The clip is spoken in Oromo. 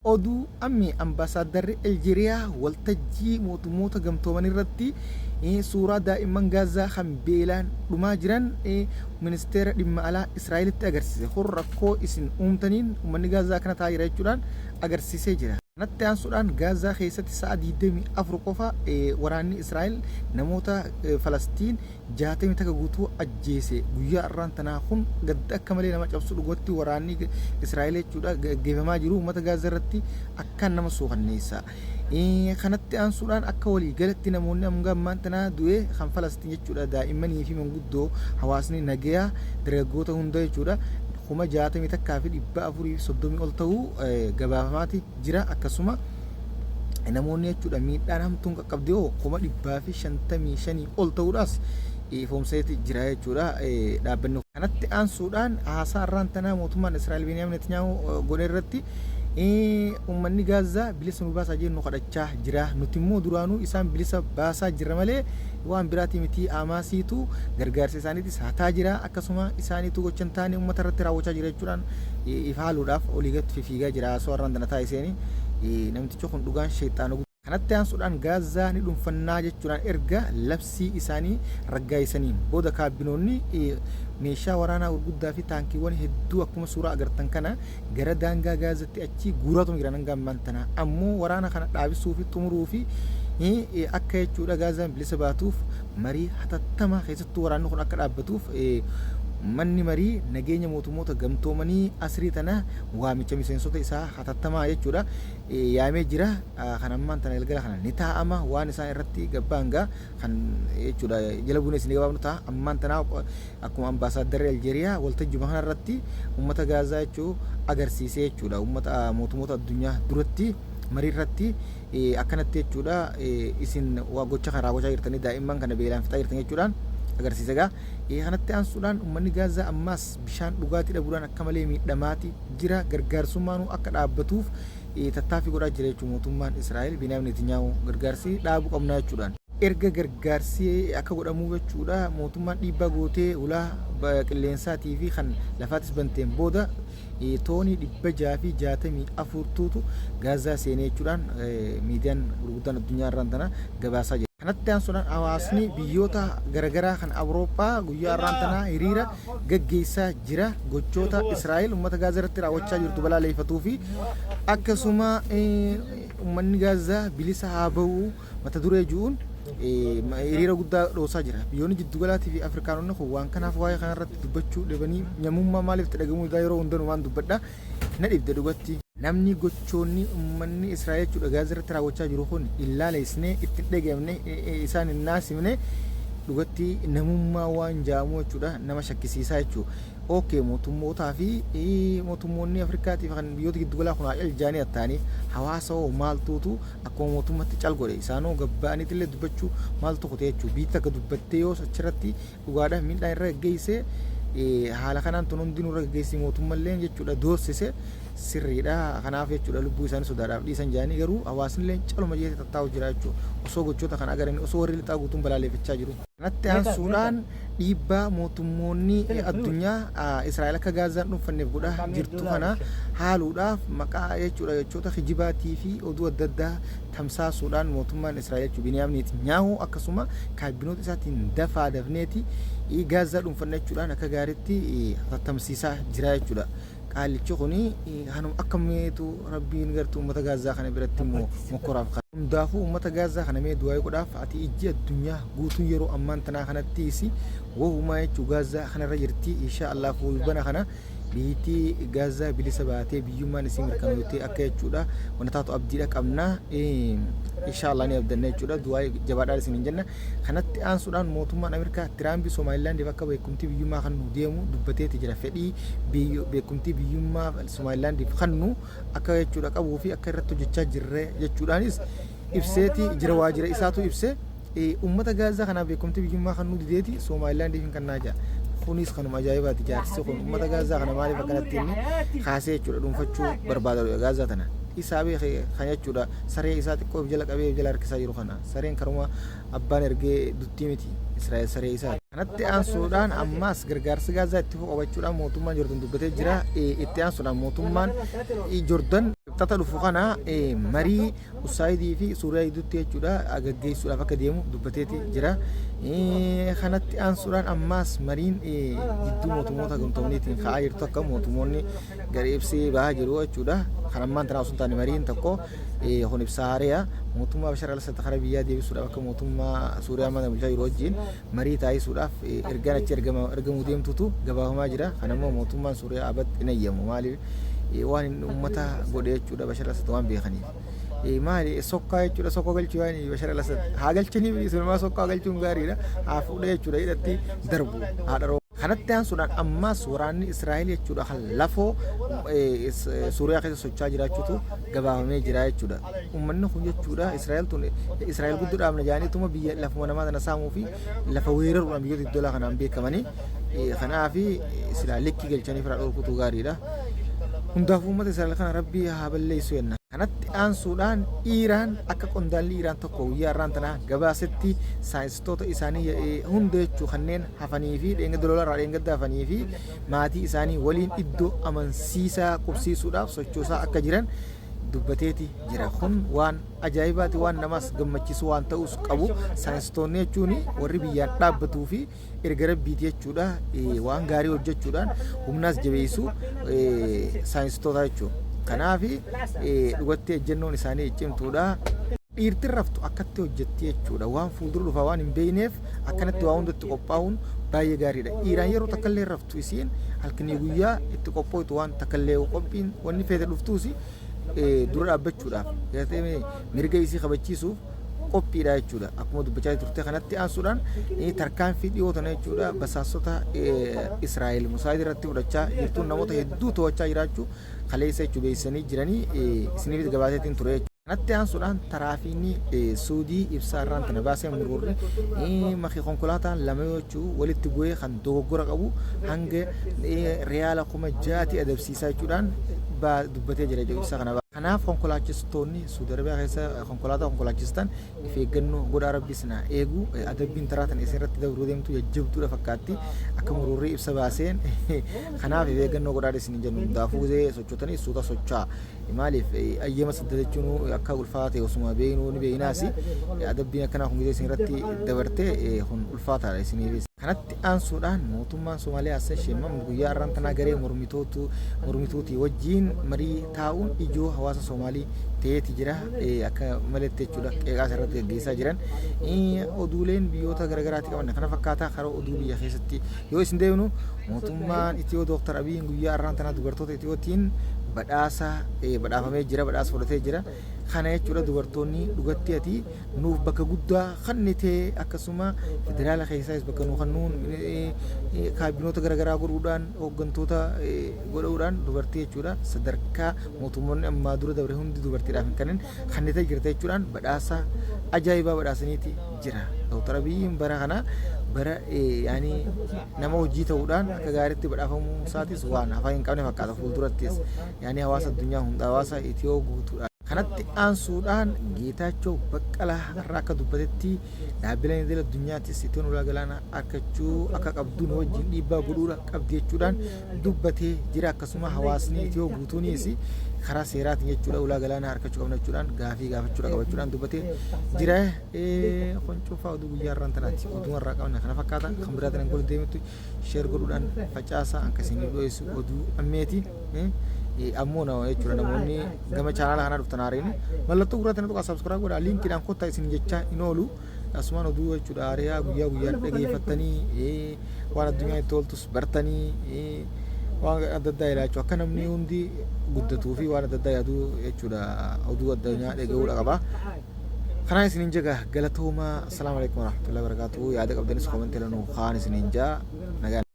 oduu ammi ambaasaaddarri Aljeeriyaa waltajjii mootummoota gamtooman irratti suuraa daa'imman Gaazaa kan beelaan dhumaa jiran ministeera dhimma alaa Israa'elitti agarsiise. Kun rakkoo isin uumtaniin uummanni Gaazaa kana taa'aa jira jechuudhaan agarsiisee jira. Kanatti aansuudhaan Gaazaa keessatti sa'a 24 qofa waraanni Israa'el namoota Falastiin 60 takka guutuu ajjeese. Guyyaa irraan tanaa kun gadda akka malee nama cabsu dhugootti waraanni Israa'el jechuudha gaggeeffamaa jiru uummata Gaazaa irratti akkaan nama suukanneessa. Kanatti aansuudhaan akka walii galatti namoonni ammaan tanaa du'e kan Falastiin jechuudha daa'immanii fi manguddoo hawaasni nagayaa dargaggoota hunda jechuudha. Kuma 60 takkaa fi 430 ol ta'uu gabaafamaati jira. Akkasuma namoonni jechuudha miidhaan hamtuun qaqqabdee kuma 155 ol ta'uudhaas ifoomseeti jira jechuudha dhaabbanni. Kanatti aansuudhaan haasaa irraan tanaa mootummaan Israa'el Beniyaamin Netanyaahuu godhe irratti uummanni Gaazaa bilisa nu baasaa jennu kadhachaa jira. Nuti immoo duraanuu isaan bilisa baasaa jirra malee waan biraati miti amaasiitu gargaarsa isaaniitis hataa jira. Akkasuma isaaniitu gochan taane uummata irratti raawwachaa jira jechuudhaan ifaaluudhaaf olii gatti fiigaa jira. Asoo irraan dana taa'iseen namtichi kun dhugaan sheexaana. Kanatti aansuudhaan Gaazaa ni dhuunfannaa jechuudhaan erga labsii isaanii raggaa'isaniin booda kaabinoonni meeshaa waraanaa gurguddaa fi taankiiwwan hedduu akkuma suuraa agartan kana gara daangaa Gaazaatti achi guuratu jiran hanga ammaan tana. Ammoo waraana kana dhaabisuu fi xumuruu fi akka jechuudha Gaazaan bilisa baatuuf marii hatattamaa keessattuu waraanni kun akka dhaabbatuuf manni marii nageenya mootummoota gamtoomanii asrii tana waamicha miseensota isaa hatattamaa jechuudha yaamee jira. Kan ammaan tana galgala kana ni taa'ama waan isaan irratti gabbaangaa kan jechuudha jala buunes ni gabaabnu ta'a. Ammaan tana akkuma ambaasaaddarri Aljeeriyaa waltajjuma kana irratti uummata Gaazaa jechuu agarsiisee jechuudha uummata mootummoota addunyaa duratti marii irratti akkanatti jechuudha isin waa gocha kan raawwachaa jirtanii daa'imman kana beelaan fixaa jirtan jechuudhaan agarsiisa gaa. Kanatti aansuudhaan uummanni Gaazaa ammaas bishaan dhugaatii dhabuudhaan akka malee miidhamaati jira. Gargaarsummaan akka dhaabbatuuf tattaaffii godhaa jira jechuudha mootummaan Israa'el Beniyaamin Netanyaahuu gargaarsi dhaabuu qabna jechuudhaan. Erga gargaarsi akka godhamu jechuudha mootummaan dhiibbaa gootee ulaa qilleensaatii fi kan lafaatis banteen booda toonii 664tu Gaazaa seenee jechuudhaan miidiyaan gurguddaan addunyaa irraan tana gabaasaa jira. Kanatti aansuudhaan hawaasni biyyoota garaagaraa kan Awurooppaa guyyaa irraan tanaa hiriira gaggeessaa jira. Gochoota Israa'el uummata Gaazaa irratti raawwachaa jirtu balaaleffatuu fi akkasuma uummanni Gaazaa bilisa haa ba'u mata duree ji'uun hiriira guddaa dhoosaa jira. Biyyoonni jiddugalaatii fi Afrikaanonni kun waan kanaaf waa'ee kanarratti dubbachuu dhabanii namummaa maaliif itti dhagahamuu yeroo hundumaan dubbadha na dhibde dhugatti. Namni gochoonni uummanni Israa'el jechuudha Gaazaa irratti raawwachaa jiru kun ilaaleesnee itti dhagamne isaan hin naasifne dhugatti namummaa waan jaamu jechuudha nama shakkisiisaa jechuudha. Mootummootaa fi mootummoonni Afrikaatii fi kan biyyoota giddugalaa kun iljaanii attaanii hawaasa maaltuutu akkuma mootummatti cal godhe isaanoo gabba'aniitti illee dubbachuu maaltu kutee jechuudha. Biyyi akka dubbattee yoo achirratti dhugaadhaan miidhaan irra gaggeesse haala kanaan tun hundi nurra gaggeessi mootummallee jechuudha doorsise sirriidha. Kanaaf jechuudha lubbuu isaanii sodaadhaaf dhiisan jaanii garuu hawaasni illee caluma jeetee tattaa'u jira jechuudha. Osoo gochoota kana agaranii osoo warri lixaa guutuun balaaleffachaa jiru. Kanatti aansuudhaan dhiibbaa mootummoonni addunyaa Israa'el akka Gaazaan dhuunfanneef godhaa jirtu kana haaluudhaaf maqaa jechuudha jechoota kijibaatii fi oduu adda addaa tamsaasuudhaan mootummaan Israa'el jechuudha Beniyaamin Netanyaahuu akkasuma kaabinoota isaatiin dafaa dafneeti Gaazaa dhuunfanne jechuudhaan akka gaariitti tattamsiisaa jira jechuudha. Qaalichi kuni hanum akkamiitu rabbiin gartuu uummata Gaazaa kana biratti immoo mokkoraaf qaba. Hundaafuu uummata Gaazaa kana mee du'aa godhaaf ati ijji addunyaa guutuun yeroo ammaan tanaa kanatti isi wohumaa jechuu Gaazaa kanarra jirti. Insha Allah fuulbana kana biyyittii Gaazaa bilisa baatee biyyummaan isii mirkanootee akka jechuudha wanta taatu abdiidha qabna. Insha Allah ni abdanna jechuudha du'aa jabaadhaan isin hin jenna. Kanatti aansuudhaan mootummaan Ameerikaa Tiraamp Somaalilaandiif akka beekumtii biyyummaa kan nu deemu dubbateeti jira. Fedhii beekumtii biyyummaa Somaalilaandiif kan nu akka jechuudha qabuu fi akka irratti hojjechaa jirre jechuudhaanis ibseeti jira. Waajjira isaatu ibse uummata Gaazaa kanaaf beekumtii biyyummaa kan nu dideeti Somaalilaandiif hin kannaa jira. Kunis kanuma ajaa'ibaati jaarsi kun uummata Gaazaa kana maaliif akkanatti inni kaasee jechuudha dhuunfachuu barbaada Gaazaa tana. Isaa beekee kan jechuudha saree isaa xiqqoo jala qabee jala harkisaa jiru kana sareen karuma abbaan ergee duttii miti Israa'el saree isaa. Kanatti aansuudhaan ammaas gargaarsi Gaazaa itti qabachuudhaan mootummaan Joordan dubbatee jira. Itti aansuudhaan mootummaan Joordan Tata dhufu kana marii Usaayidii fi Suuriyaa gidduutti jechuudha gaggeessuudhaaf akka deemu dubbateeti jira. Kanatti aansuudhaan ammaas mariin gidduu mootummoota gamtoomniitiin ka'aa jirtu akka mootummoonni gadi ibsee bahaa jiru jechuudha. Kan ammaan tanaa osoo hin taane mariin tokko kun ibsaa haare'a mootummaa Bashar al-Assad karaa biyyaa deebisuudhaaf akka mootummaa Suuriyaa mana bulchaa jiru wajjin marii taasisuudhaaf ergaan achi argamuu deemtutu gabaafamaa jira. Kan ammoo mootummaan Suuriyaa abatti hin eeyyamu maaliif waan uummata godhe jechuudha Bashar al-Assad waan beekaniif. Maali sokkaa jechuudha sokka galchuu waan Bashar al-Assad haa galchanii bilisummaa sokkaa galchuun gaariidha haa fuudha jechuudha hidhatti darbu haadha roo. Kanatti aansuudhaan ammaas waraanni Israa'el jechuudha kan lafoo Suuriyaa keessa socho'aa jiraachuutu gabaafamee jira jechuudha. Uummanni kun jechuudha Israa'el guddoodhaaf na jaaniituma biyya lafuma namaa tana saamuu fi lafa weeraruudhaan biyyoota iddoo kanaan beekamanii kanaaf silaa likkii galchanii fira dhorkutu gaariidha. Hundaafuu uummata Israa'el kana rabbii haa balleessu jenna. Kanatti aansuudhaan Iiraan akka qondaalli Iiraan tokko guyyaa irraan tana gabaasetti saayinsistoota isaanii hunda jechuu kanneen hafanii fi dololarraa dheengadda hafanii fi maatii isaanii waliin iddoo amansiisaa qubsiisuudhaaf sochoosaa akka jiran dubbateeti jira. Kun waan ajaa'ibaati waan namas gammachiisu waan ta'us qabu saayinsistoonni jechuun warri biyyaan dhaabbatuu fi erga rabbiiti jechuudha waan gaarii hojjechuudhaan humnaas jabeessu saayinsistoota jechuudha. Kanaaf dhugatti ejjennoon isaanii cimtuudha. Dhiirtiin raftu akkatti hojjetti jechuudha waan fuuldura dhufaa waan hin beekneef akkanatti waa hundatti qophaa'uun baay'ee gaariidha. Iiraan yeroo takkallee raftu isiin halkanii guyyaa itti qophooytu waan takkallee qophiin wanni feete dhuftuus dura dhaabbachuudhaaf mirga isii kabachiisuuf qophiidha jechuudha. Akkuma dubbachaa turte kanatti aansuudhaan tarkaanfii dhiyootan jechuudha basaasota Israa'el Musaayid irratti fudhachaa jirtuun namoota hedduu to'achaa jiraachuu kaleessa jechuu beeksisanii jiranii isiniif gabaaseetiin ture. Kanatti aansuudhaan taraafiinni Suudii ibsaa irraan tana baasee mururri makii konkolaataan lama jechuu walitti bu'ee kan dogoggora qabu hanga riyaala 6,000 adabsiisaa jechuudhaan dubbatee jira ibsaa kana. Kanaaf konkolaachistoonni Suudi Arabiyaa keessa konkolaataa konkolaachistan if eeggannoo godhaa rabbiis na eegu adabbiin taraatan isin irratti dabruu deemtu jajjabduudha fakkaatti akka mururri ibsa baaseen kanaaf if eeggannoo godhaa isin jennu hundaafuu sochootanii suuta socho'aa maaliif ayyama sadda jechuun akka ulfaate osuma beeknuu ni beeknaas adabbiin akkanaa kun isin irratti dabartee kun ulfaataadha isiniif. Kanatti aansuudhaan mootummaan Somaaliyaa Hassan Sheikh Mohamud guyyaa irraan tanaa garee mormituutii wajjin marii taa'uun ijoo hawaasa Somaalii ta'eeti jira akka malatti jechuudha qeeqaa irratti gaggeessaa jiran oduuleen biyyoota garaagaraatti qaban kana fakkaataa karaa oduu biyya keessatti yoo isin deemnu mootummaan Itiyoo Dooktar Abiyyiin guyyaa irraan tanaa dubartoota Itiyootiin badhaafamee jira badhaasa fudhatee jira. Kana jechuudha dubartoonni dhugatti ati nuuf bakka guddaa kannitee akkasuma federaala keessaas bakka nuu kannuun kaabinoota garaagaraa godhuudhaan hooggantoota godhuudhaan dubartii jechuudha sadarkaa mootummoonni ammaa dura dabre hundi dubartiidhaaf hin kanneen kannitee jirta jechuudhaan badhaasa ajaa'ibaa badhaasaniiti jira. Dooktar Abiyyiin bara kana bara yaani nama hojii ta'uudhaan akka gaariitti badhaafamuu isaatis waan afaan hin qabne fakkaata fuuldurattis yaani hawaasa addunyaa hunda hawaasa Itiyoo guutuudha. Kanatti aansuudhaan Geetaachoo Baqqalaa irraa akka dubbatetti dhaabbileen idil addunyaattis Itiyoon ulaa galaanaa argachuu akka qabduun wajjin dhiibbaa godhuudha qabdi jechuudhaan dubbatee jira. Akkasuma hawaasni Itiyoo guutuunis karaa seeraatiin jechuudha ulaa galaanaa argachuu qabna jechuudhaan gaafii gaafachuudha qabachuudhaan dubbatee jira. Kun cufaa oduu guyyaa irraan tanaatti oduu irraa qabna kana fakkaata kan biraatiin angol deemetti sheer godhuudhaan facaasaa akkasiin dhiyeessu oduu ammeeti. Ammoo jechuudha namoonni gama chaanaala kanaa dhuftan haareen mallattoo gurraatiin tuqaa sabskiraayib godhaa liinkiidhaan kottaa isin jechaa hin oolu asumaan oduu jechuudha haareyaa guyyaa guyyaan dhageeffattanii waan addunyaa itti ooltus bartanii waan adda addaa ilaachuu akka namni hundi guddatuu fi waan adda addaa yaaduu jechuudha oduu addunyaa dhaga'uudha qaba. Kanaan isinin jaga galatooma. Assalaamu alaikum warahmatullahi wabarakatuh. Yaada qabdanis koomentii lanuu kaan isinin jaa nagaa.